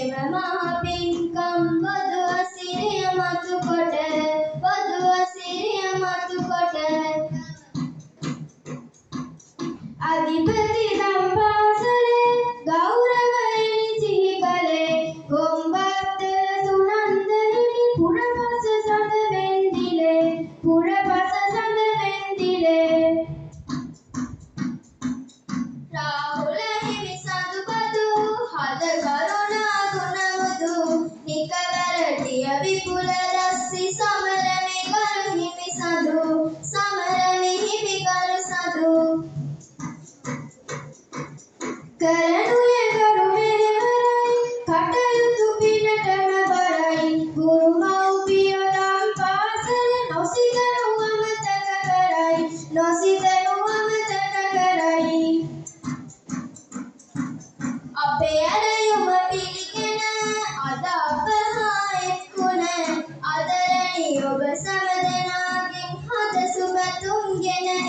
මෙම මහ පින්කම් බදු අසිරිය මතු කොට අධිපති දම්පාසලේ ගෞරවයෙන් සිහි කළේ ගොම්බත්තල සුනන්ද හිමි පුරපස සඳ වෙන්දිලේ රාහුල හිමි සඳුබදු හද කරුණා ගුණමුදු නිකවරටිය විපුල රස්සි සමරමි කරු හිමි සඳු කරනුයේ කරු මෙහෙවරයි කටයුතු පිනටම බරයි ගුරු මව්පියෝ දම් පාසල නොසිතනු අමතක කරයි අපේ ඇරයුම පිළිගෙන අද අප හා එක්වුණ ආදරණීය ඔබ සැමදෙනාගෙන් හද සුබතුම් ගෙන එන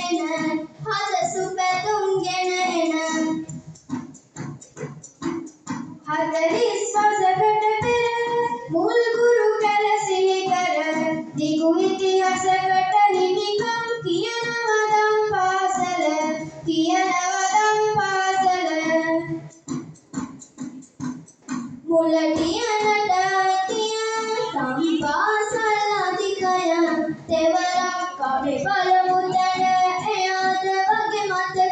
40 වසරකට පෙර මුල් ගුරු කල සිහි කර දිගු ඉතිහාසකට හිමිකම් කියනවා දම් පාසල මුලටියනට අයිතිය දම් පාසල් අධිකය තෙවරක් අපි බලමු තැන එයාද වගේ මතකය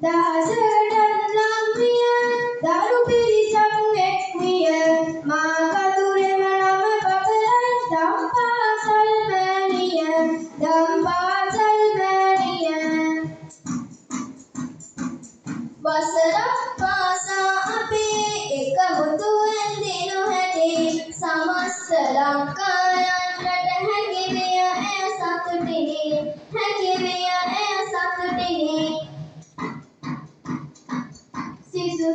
දහසකට නම් විය දරු පිරිසක් එක්විය මා කතුරෙම නම බබලයි දම් පාසල් මෑණිය වසරක් පාසා අපි එකමුතුවෙන් දිනු හැටි සමස්ත ලංකායන්නට හැකි විය එය සතුටිනි සිසු